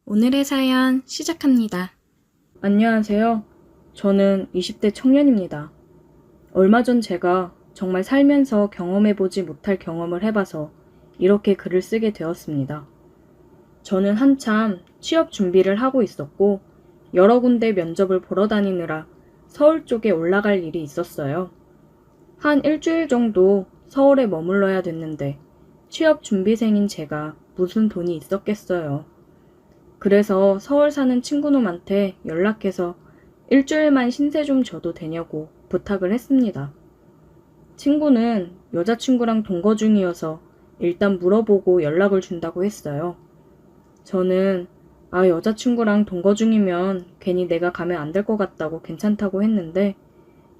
오늘의 사연 시작합니다. 안녕하세요. 저는 20대 청년입니다. 얼마 전 제가 정말 살면서 경험해보지 못할 경험을 해봐서 이렇게 글을 쓰게 되었습니다. 저는 한참 취업 준비를 하고 있었고 여러 군데 면접을 보러 다니느라 서울 쪽에 올라갈 일이 있었어요. 한 일주일 정도 서울에 머물러야 됐는데 취업 준비생인 제가 무슨 돈이 있었겠어요. 그래서 서울 사는 친구놈한테 연락해서 일주일만 신세 좀 져도 되냐고 부탁을 했습니다. 친구는 여자친구랑 동거 중이어서 일단 물어보고 연락을 준다고 했어요. 저는 여자친구랑 동거 중이면 괜히 내가 가면 안 될 것 같다고 괜찮다고 했는데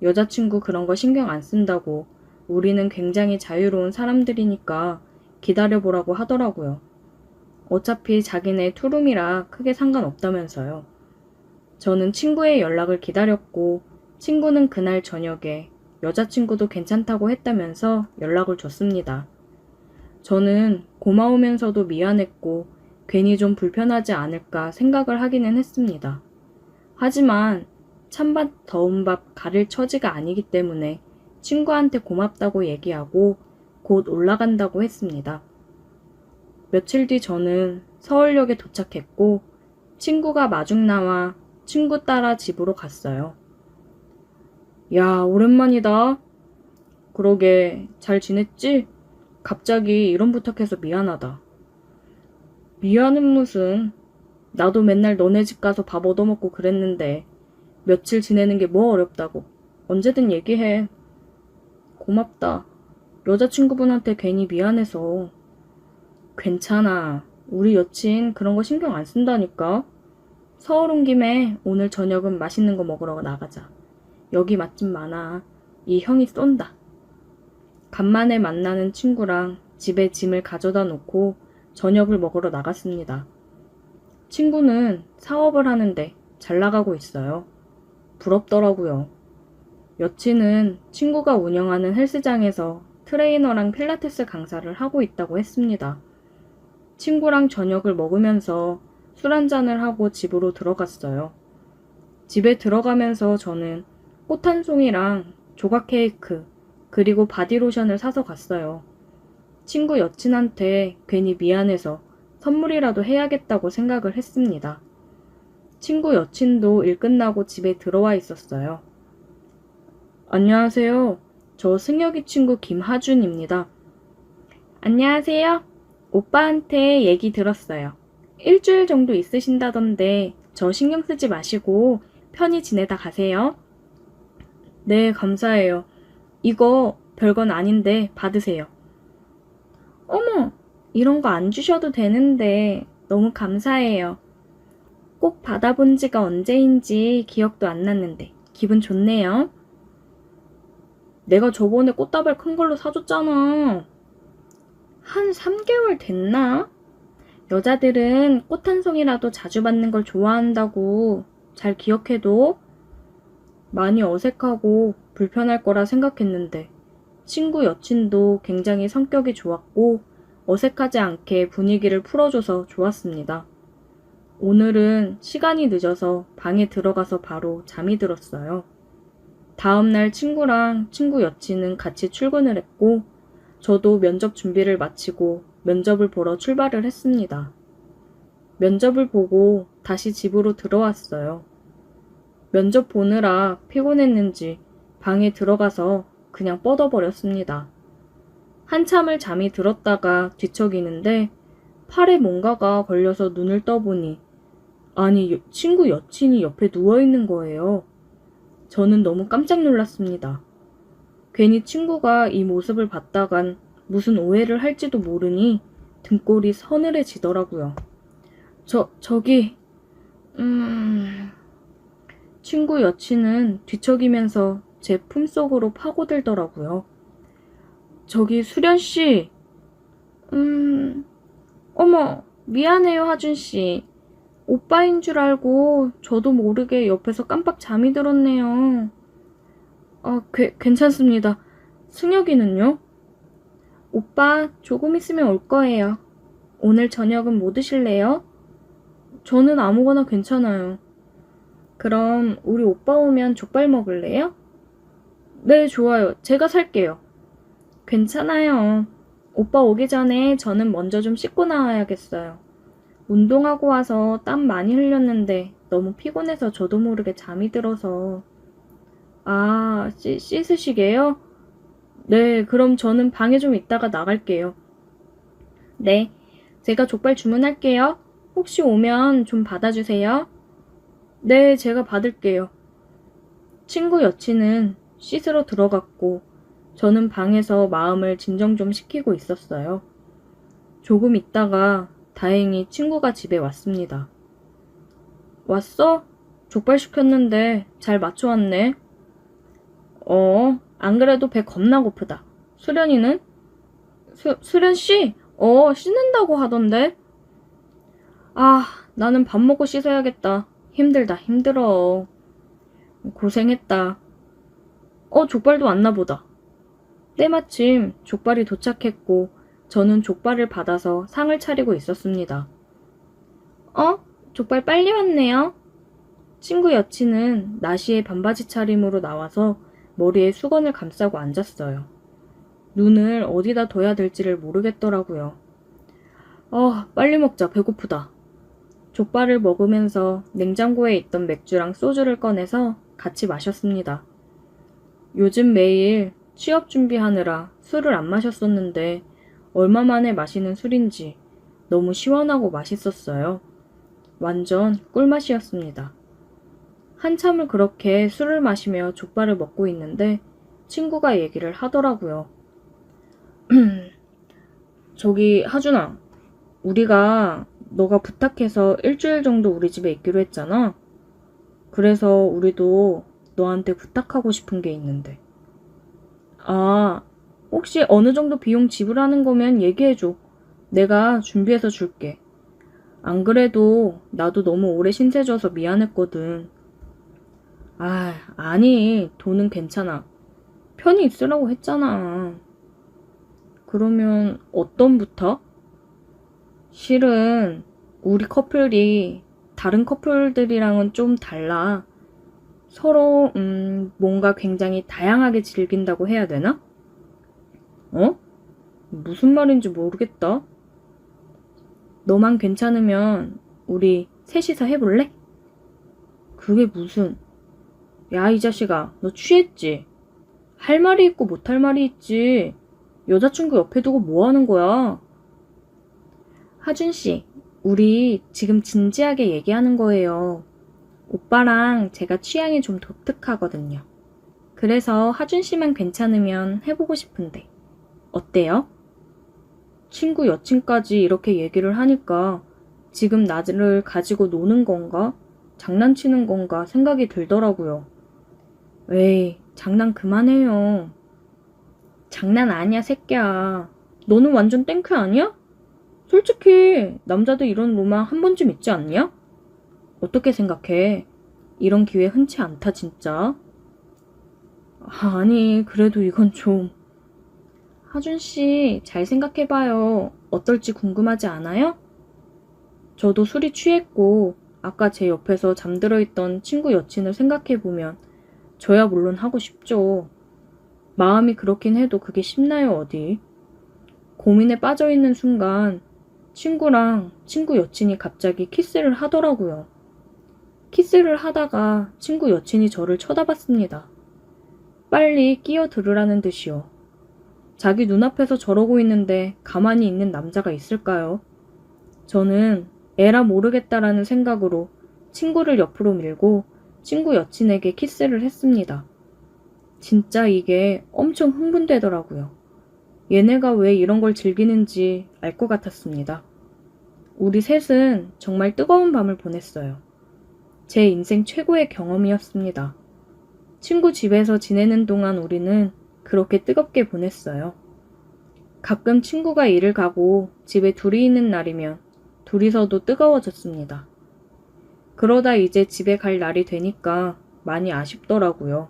여자친구 그런 거 신경 안 쓴다고 우리는 굉장히 자유로운 사람들이니까 기다려보라고 하더라고요. 어차피 자기네 투룸이라 크게 상관없다면서요. 저는 친구의 연락을 기다렸고 친구는 그날 저녁에 여자친구도 괜찮다고 했다면서 연락을 줬습니다. 저는 고마우면서도 미안했고 괜히 좀 불편하지 않을까 생각을 하기는 했습니다. 하지만 찬밥 더운 밥 가릴 처지가 아니기 때문에 친구한테 고맙다고 얘기하고 곧 올라간다고 했습니다. 며칠 뒤 저는 서울역에 도착했고 친구가 마중 나와 친구 따라 집으로 갔어요. 야, 오랜만이다. 그러게, 잘 지냈지? 갑자기 이런 부탁해서 미안하다. 미안은 무슨. 나도 맨날 너네 집 가서 밥 얻어먹고 그랬는데 며칠 지내는 게 뭐 어렵다고. 언제든 얘기해. 고맙다. 여자친구분한테 괜히 미안해서. 괜찮아. 우리 여친 그런 거 신경 안 쓴다니까. 서울 온 김에 오늘 저녁은 맛있는 거 먹으러 나가자. 여기 맛집 많아. 이 형이 쏜다. 간만에 만나는 친구랑 집에 짐을 가져다 놓고 저녁을 먹으러 나갔습니다. 친구는 사업을 하는데 잘 나가고 있어요. 부럽더라고요. 여친은 친구가 운영하는 헬스장에서 트레이너랑 필라테스 강사를 하고 있다고 했습니다. 친구랑 저녁을 먹으면서 술 한잔을 하고 집으로 들어갔어요. 집에 들어가면서 저는 꽃 한 송이랑 조각 케이크, 그리고 바디로션을 사서 갔어요. 친구 여친한테 괜히 미안해서 선물이라도 해야겠다고 생각을 했습니다. 친구 여친도 일 끝나고 집에 들어와 있었어요. 안녕하세요. 저 승혁이 친구 김하준입니다. 안녕하세요. 오빠한테 얘기 들었어요. 일주일 정도 있으신다던데 저 신경 쓰지 마시고 편히 지내다 가세요. 네, 감사해요. 이거 별건 아닌데 받으세요. 어머, 이런 거 안 주셔도 되는데 너무 감사해요. 꼭 받아본 지가 언제인지 기억도 안 났는데 기분 좋네요. 내가 저번에 꽃다발 큰 걸로 사줬잖아. 한 3개월 됐나? 여자들은 꽃 한 송이라도 자주 받는 걸 좋아한다고. 잘 기억해둬. 많이 어색하고 불편할 거라 생각했는데 친구 여친도 굉장히 성격이 좋았고 어색하지 않게 분위기를 풀어줘서 좋았습니다. 오늘은 시간이 늦어서 방에 들어가서 바로 잠이 들었어요. 다음날 친구랑 친구 여친은 같이 출근을 했고 저도 면접 준비를 마치고 면접을 보러 출발을 했습니다. 면접을 보고 다시 집으로 들어왔어요. 면접 보느라 피곤했는지 방에 들어가서 그냥 뻗어버렸습니다. 한참을 잠이 들었다가 뒤척이는데 팔에 뭔가가 걸려서 눈을 떠보니 아니 친구 여친이 옆에 누워있는 거예요. 저는 너무 깜짝 놀랐습니다. 괜히 친구가 이 모습을 봤다간 무슨 오해를 할지도 모르니 등골이 서늘해지더라고요. 저기, 친구 여친은 뒤척이면서 제 품속으로 파고들더라고요. 저기 수련씨, 어머, 미안해요 하준씨. 오빠인 줄 알고 저도 모르게 옆에서 깜빡 잠이 들었네요. 괜찮습니다. 승혁이는요? 오빠 조금 있으면 올 거예요. 오늘 저녁은 뭐 드실래요? 저는 아무거나 괜찮아요. 그럼 우리 오빠 오면 족발 먹을래요? 네, 좋아요. 제가 살게요. 괜찮아요. 오빠 오기 전에 저는 먼저 좀 씻고 나와야겠어요. 운동하고 와서 땀 많이 흘렸는데 너무 피곤해서 저도 모르게 잠이 들어서. 아, 씻으시게요? 네, 그럼 저는 방에 좀 있다가 나갈게요. 네, 제가 족발 주문할게요. 혹시 오면 좀 받아주세요. 네, 제가 받을게요. 친구 여친은 씻으러 들어갔고 저는 방에서 마음을 진정 좀 시키고 있었어요. 조금 있다가 다행히 친구가 집에 왔습니다. 왔어? 족발 시켰는데 잘 맞춰왔네. 안 그래도 배 겁나 고프다. 수련이는? 수련씨? 씻는다고 하던데? 아, 나는 밥 먹고 씻어야겠다. 힘들다, 힘들어. 고생했다. 족발도 왔나 보다. 때마침 족발이 도착했고 저는 족발을 받아서 상을 차리고 있었습니다. 족발 빨리 왔네요. 친구 여친은 나시의 반바지 차림으로 나와서 머리에 수건을 감싸고 앉았어요. 눈을 어디다 둬야 될지를 모르겠더라고요. 빨리 먹자. 배고프다. 족발을 먹으면서 냉장고에 있던 맥주랑 소주를 꺼내서 같이 마셨습니다. 요즘 매일 취업 준비하느라 술을 안 마셨었는데 얼마 만에 마시는 술인지 너무 시원하고 맛있었어요. 완전 꿀맛이었습니다. 한참을 그렇게 술을 마시며 족발을 먹고 있는데 친구가 얘기를 하더라고요. 저기 하준아, 우리가 너가 부탁해서 일주일 정도 우리 집에 있기로 했잖아. 그래서 우리도 너한테 부탁하고 싶은 게 있는데. 혹시 어느 정도 비용 지불하는 거면 얘기해줘. 내가 준비해서 줄게. 안 그래도 나도 너무 오래 신세져서 미안했거든. 아니, 돈은 괜찮아. 편히 있으라고 했잖아. 그러면 어떤 부탁? 실은 우리 커플이 다른 커플들이랑은 좀 달라. 서로 뭔가 굉장히 다양하게 즐긴다고 해야 되나? 무슨 말인지 모르겠다. 너만 괜찮으면 우리 셋이서 해볼래? 그게 무슨... 야, 이 자식아, 너 취했지? 할 말이 있고 못할 말이 있지. 여자친구 옆에 두고 뭐 하는 거야? 하준씨, 우리 지금 진지하게 얘기하는 거예요. 오빠랑 제가 취향이 좀 독특하거든요. 그래서 하준씨만 괜찮으면 해보고 싶은데. 어때요? 친구 여친까지 이렇게 얘기를 하니까 지금 나를 가지고 노는 건가? 장난치는 건가 생각이 들더라고요. 에이, 장난 그만해요. 장난 아니야, 새끼야. 너는 완전 땡큐 아니야? 솔직히 남자들 이런 로망 한 번쯤 있지 않냐? 어떻게 생각해? 이런 기회 흔치 않다, 진짜. 아니, 그래도 이건 좀... 하준씨, 잘 생각해봐요. 어떨지 궁금하지 않아요? 저도 술이 취했고 아까 제 옆에서 잠들어 있던 친구 여친을 생각해보면 저야 물론 하고 싶죠. 마음이 그렇긴 해도 그게 쉽나요, 어디? 고민에 빠져있는 순간 친구랑 친구 여친이 갑자기 키스를 하더라고요. 키스를 하다가 친구 여친이 저를 쳐다봤습니다. 빨리 끼어들으라는 듯이요. 자기 눈앞에서 저러고 있는데 가만히 있는 남자가 있을까요? 저는 에라 모르겠다라는 생각으로 친구를 옆으로 밀고 친구 여친에게 키스를 했습니다. 진짜 이게 엄청 흥분되더라고요. 얘네가 왜 이런 걸 즐기는지 알 것 같았습니다. 우리 셋은 정말 뜨거운 밤을 보냈어요. 제 인생 최고의 경험이었습니다. 친구 집에서 지내는 동안 우리는 그렇게 뜨겁게 보냈어요. 가끔 친구가 일을 가고 집에 둘이 있는 날이면 둘이서도 뜨거워졌습니다. 그러다 이제 집에 갈 날이 되니까 많이 아쉽더라고요.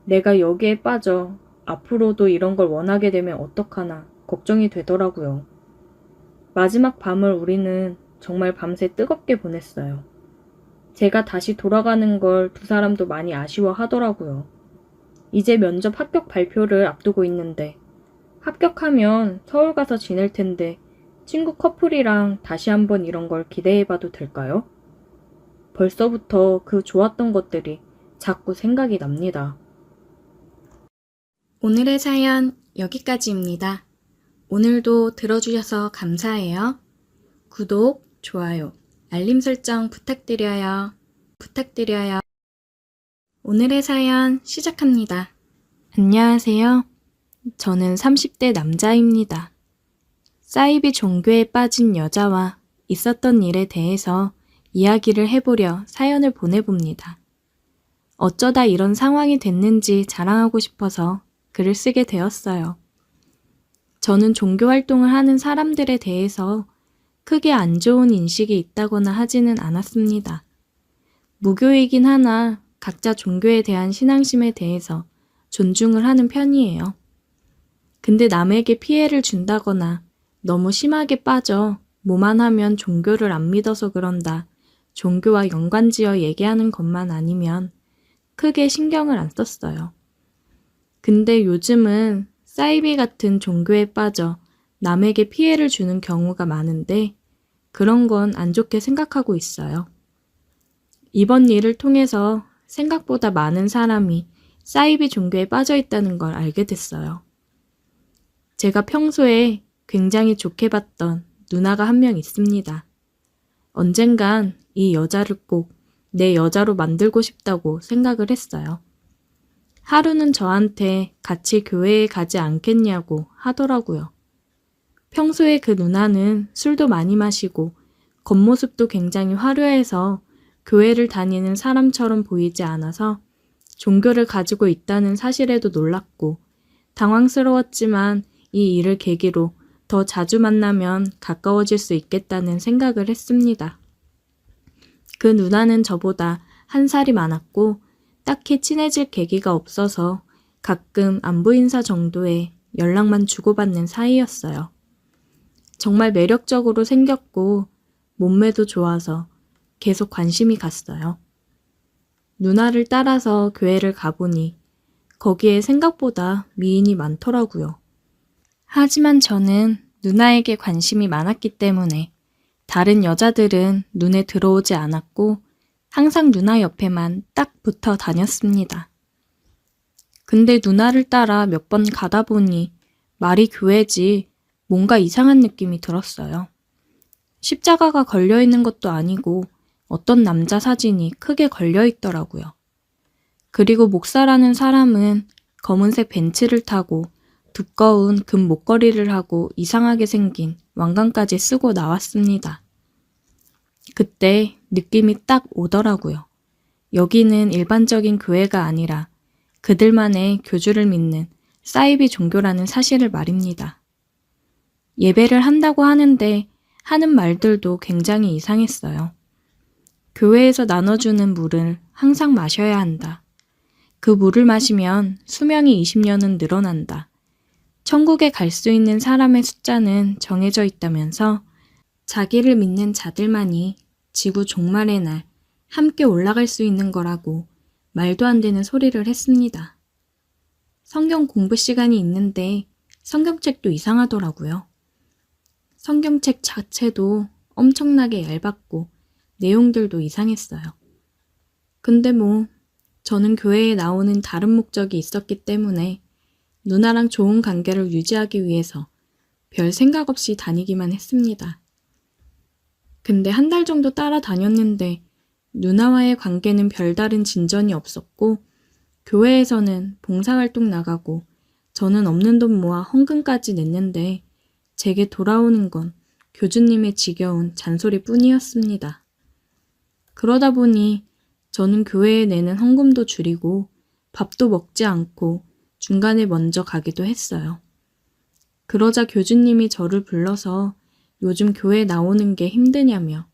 내가 여기에 빠져 앞으로도 이런 걸 원하게 되면 어떡하나 걱정이 되더라고요. 마지막 밤을 우리는 정말 밤새 뜨겁게 보냈어요. 제가 다시 돌아가는 걸 두 사람도 많이 아쉬워하더라고요. 이제 면접 합격 발표를 앞두고 있는데 합격하면 서울 가서 지낼 텐데 친구 커플이랑 다시 한번 이런 걸 기대해봐도 될까요? 벌써부터 그 좋았던 것들이 자꾸 생각이 납니다. 오늘의 사연 여기까지입니다. 오늘도 들어주셔서 감사해요. 구독, 좋아요, 알림 설정 부탁드려요. 오늘의 사연 시작합니다. 안녕하세요. 저는 30대 남자입니다. 사이비 종교에 빠진 여자와 있었던 일에 대해서 이야기를 해보려 사연을 보내봅니다. 어쩌다 이런 상황이 됐는지 자랑하고 싶어서 글을 쓰게 되었어요. 저는 종교 활동을 하는 사람들에 대해서 크게 안 좋은 인식이 있다거나 하지는 않았습니다. 무교이긴 하나 각자 종교에 대한 신앙심에 대해서 존중을 하는 편이에요. 근데 남에게 피해를 준다거나 너무 심하게 빠져 뭐만 하면 종교를 안 믿어서 그런다, 종교와 연관지어 얘기하는 것만 아니면 크게 신경을 안 썼어요. 근데 요즘은 사이비 같은 종교에 빠져 남에게 피해를 주는 경우가 많은데 그런 건 안 좋게 생각하고 있어요. 이번 일을 통해서 생각보다 많은 사람이 사이비 종교에 빠져 있다는 걸 알게 됐어요. 제가 평소에 굉장히 좋게 봤던 누나가 한 명 있습니다. 언젠간 이 여자를 꼭 내 여자로 만들고 싶다고 생각을 했어요. 하루는 저한테 같이 교회에 가지 않겠냐고 하더라고요. 평소에 그 누나는 술도 많이 마시고 겉모습도 굉장히 화려해서 교회를 다니는 사람처럼 보이지 않아서 종교를 가지고 있다는 사실에도 놀랐고 당황스러웠지만 이 일을 계기로 더 자주 만나면 가까워질 수 있겠다는 생각을 했습니다. 그 누나는 저보다 한 살이 많았고 딱히 친해질 계기가 없어서 가끔 안부 인사 정도의 연락만 주고받는 사이였어요. 정말 매력적으로 생겼고 몸매도 좋아서 계속 관심이 갔어요. 누나를 따라서 교회를 가보니 거기에 생각보다 미인이 많더라고요. 하지만 저는 누나에게 관심이 많았기 때문에 다른 여자들은 눈에 들어오지 않았고 항상 누나 옆에만 딱 붙어 다녔습니다. 근데 누나를 따라 몇 번 가다 보니 말이 교회지 뭔가 이상한 느낌이 들었어요. 십자가가 걸려있는 것도 아니고 어떤 남자 사진이 크게 걸려있더라고요. 그리고 목사라는 사람은 검은색 벤츠를 타고 두꺼운 금 목걸이를 하고 이상하게 생긴 왕관까지 쓰고 나왔습니다. 그때 느낌이 딱 오더라고요. 여기는 일반적인 교회가 아니라 그들만의 교주를 믿는 사이비 종교라는 사실을 말입니다. 예배를 한다고 하는데 하는 말들도 굉장히 이상했어요. 교회에서 나눠주는 물을 항상 마셔야 한다. 그 물을 마시면 수명이 20년은 늘어난다. 천국에 갈 수 있는 사람의 숫자는 정해져 있다면서 자기를 믿는 자들만이 지구 종말의 날 함께 올라갈 수 있는 거라고 말도 안 되는 소리를 했습니다. 성경 공부 시간이 있는데 성경책도 이상하더라고요. 성경책 자체도 엄청나게 얇았고 내용들도 이상했어요. 근데 저는 교회에 나오는 다른 목적이 있었기 때문에 누나랑 좋은 관계를 유지하기 위해서 별 생각 없이 다니기만 했습니다. 근데 한 달 정도 따라다녔는데 누나와의 관계는 별다른 진전이 없었고 교회에서는 봉사활동 나가고 저는 없는 돈 모아 헌금까지 냈는데 제게 돌아오는 건 교주님의 지겨운 잔소리뿐이었습니다. 그러다 보니 저는 교회에 내는 헌금도 줄이고 밥도 먹지 않고 중간에 먼저 가기도 했어요. 그러자 교주님이 저를 불러서 요즘 교회 나오는 게 힘드냐며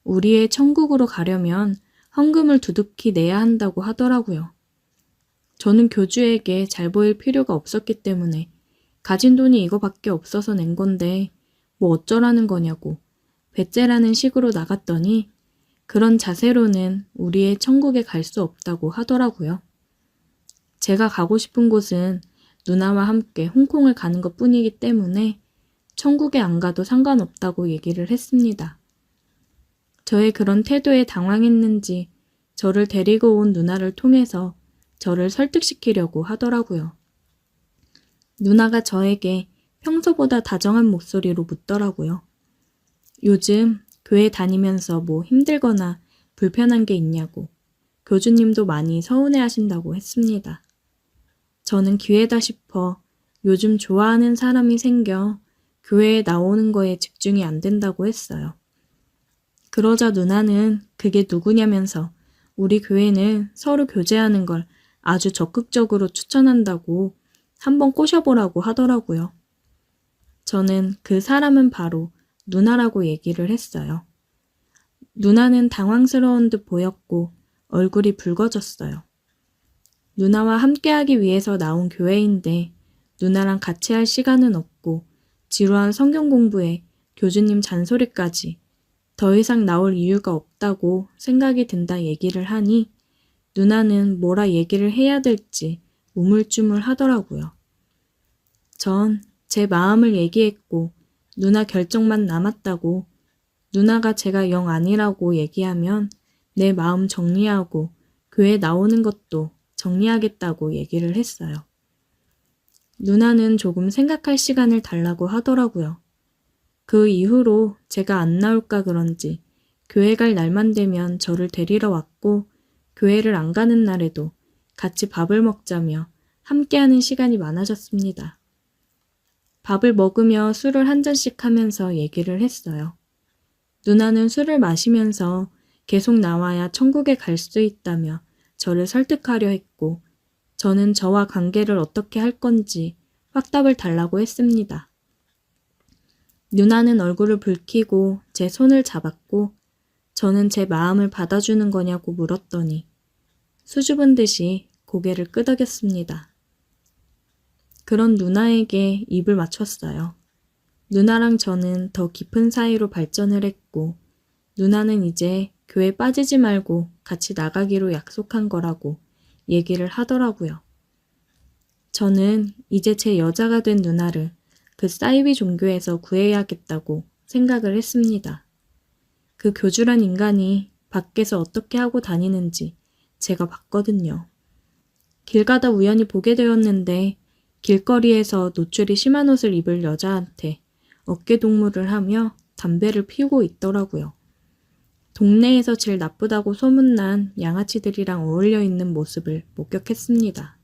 우리의 천국으로 가려면 헌금을 두둑히 내야 한다고 하더라고요. 저는 교주에게 잘 보일 필요가 없었기 때문에 가진 돈이 이거밖에 없어서 낸 건데 뭐 어쩌라는 거냐고 배째라는 식으로 나갔더니 그런 자세로는 우리의 천국에 갈 수 없다고 하더라고요. 제가 가고 싶은 곳은 누나와 함께 홍콩을 가는 것 뿐이기 때문에 천국에 안 가도 상관없다고 얘기를 했습니다. 저의 그런 태도에 당황했는지 저를 데리고 온 누나를 통해서 저를 설득시키려고 하더라고요. 누나가 저에게 평소보다 다정한 목소리로 묻더라고요. 요즘 교회 다니면서 뭐 힘들거나 불편한 게 있냐고, 교주님도 많이 서운해 하신다고 했습니다. 저는 기회다 싶어 요즘 좋아하는 사람이 생겨 교회에 나오는 거에 집중이 안 된다고 했어요. 그러자 누나는 그게 누구냐면서 우리 교회는 서로 교제하는 걸 아주 적극적으로 추천한다고 한번 꼬셔보라고 하더라고요. 저는 그 사람은 바로 누나라고 얘기를 했어요. 누나는 당황스러운 듯 보였고 얼굴이 붉어졌어요. 누나와 함께하기 위해서 나온 교회인데 누나랑 같이 할 시간은 없고 지루한 성경 공부에 교주님 잔소리까지 더 이상 나올 이유가 없다고 생각이 든다 얘기를 하니 누나는 뭐라 얘기를 해야 될지 우물쭈물 하더라고요. 전 제 마음을 얘기했고 누나 결정만 남았다고 누나가 제가 영 아니라고 얘기하면 내 마음 정리하고 교회 나오는 것도 정리하겠다고 얘기를 했어요. 누나는 조금 생각할 시간을 달라고 하더라고요. 그 이후로 제가 안 나올까 그런지 교회 갈 날만 되면 저를 데리러 왔고 교회를 안 가는 날에도 같이 밥을 먹자며 함께하는 시간이 많아졌습니다. 밥을 먹으며 술을 한 잔씩 하면서 얘기를 했어요. 누나는 술을 마시면서 계속 나와야 천국에 갈 수 있다며 저를 설득하려 했고 저는 저와 관계를 어떻게 할 건지 확답을 달라고 했습니다. 누나는 얼굴을 붉히고 제 손을 잡았고 저는 제 마음을 받아주는 거냐고 물었더니 수줍은 듯이 고개를 끄덕였습니다. 그런 누나에게 입을 맞췄어요. 누나랑 저는 더 깊은 사이로 발전을 했고 누나는 이제 교회 빠지지 말고 같이 나가기로 약속한 거라고 얘기를 하더라고요. 저는 이제 제 여자가 된 누나를 그 사이비 종교에서 구해야겠다고 생각을 했습니다. 그 교주란 인간이 밖에서 어떻게 하고 다니는지 제가 봤거든요. 길 가다 우연히 보게 되었는데 길거리에서 노출이 심한 옷을 입을 여자한테 어깨동무를 하며 담배를 피우고 있더라고요. 동네에서 제일 나쁘다고 소문난 양아치들이랑 어울려 있는 모습을 목격했습니다.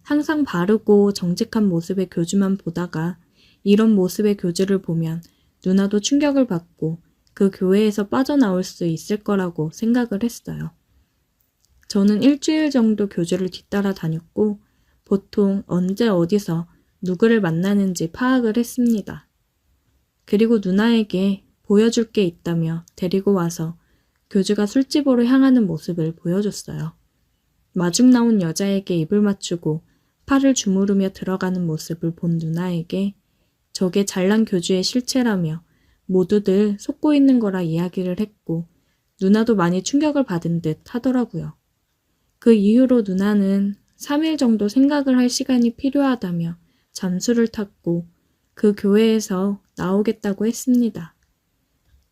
항상 바르고 정직한 모습의 교주만 보다가 이런 모습의 교주를 보면 누나도 충격을 받고 그 교회에서 빠져나올 수 있을 거라고 생각을 했어요. 저는 일주일 정도 교주를 뒤따라 다녔고 보통 언제 어디서 누구를 만나는지 파악을 했습니다. 그리고 누나에게 보여줄 게 있다며 데리고 와서 교주가 술집으로 향하는 모습을 보여줬어요. 마중 나온 여자에게 입을 맞추고 팔을 주무르며 들어가는 모습을 본 누나에게 저게 잘난 교주의 실체라며 모두들 속고 있는 거라 이야기를 했고 누나도 많이 충격을 받은 듯 하더라고요. 그 이후로 누나는 3일 정도 생각을 할 시간이 필요하다며 잠수를 탔고 그 교회에서 나오겠다고 했습니다.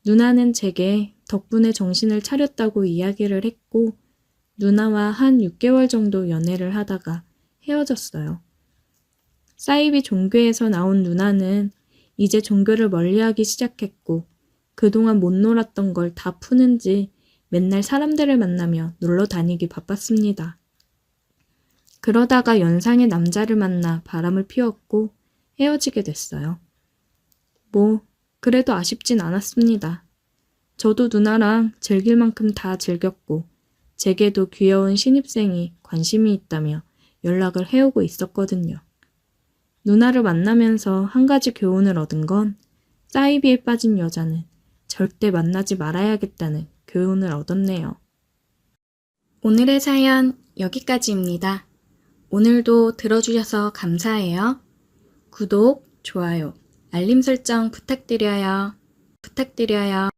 누나는 제게 덕분에 정신을 차렸다고 이야기를 했고 누나와 한 6개월 정도 연애를 하다가 헤어졌어요. 사이비 종교에서 나온 누나는 이제 종교를 멀리하기 시작했고 그동안 못 놀았던 걸 다 푸는지 맨날 사람들을 만나며 놀러 다니기 바빴습니다. 그러다가 연상의 남자를 만나 바람을 피웠고 헤어지게 됐어요. 그래도 아쉽진 않았습니다. 저도 누나랑 즐길 만큼 다 즐겼고 제게도 귀여운 신입생이 관심이 있다며 연락을 해오고 있었거든요. 누나를 만나면서 한 가지 교훈을 얻은 건 사이비에 빠진 여자는 절대 만나지 말아야겠다는 교훈을 얻었네요. 오늘의 사연 여기까지입니다. 오늘도 들어주셔서 감사해요. 구독, 좋아요, 알림 설정 부탁드려요. 부탁드려요.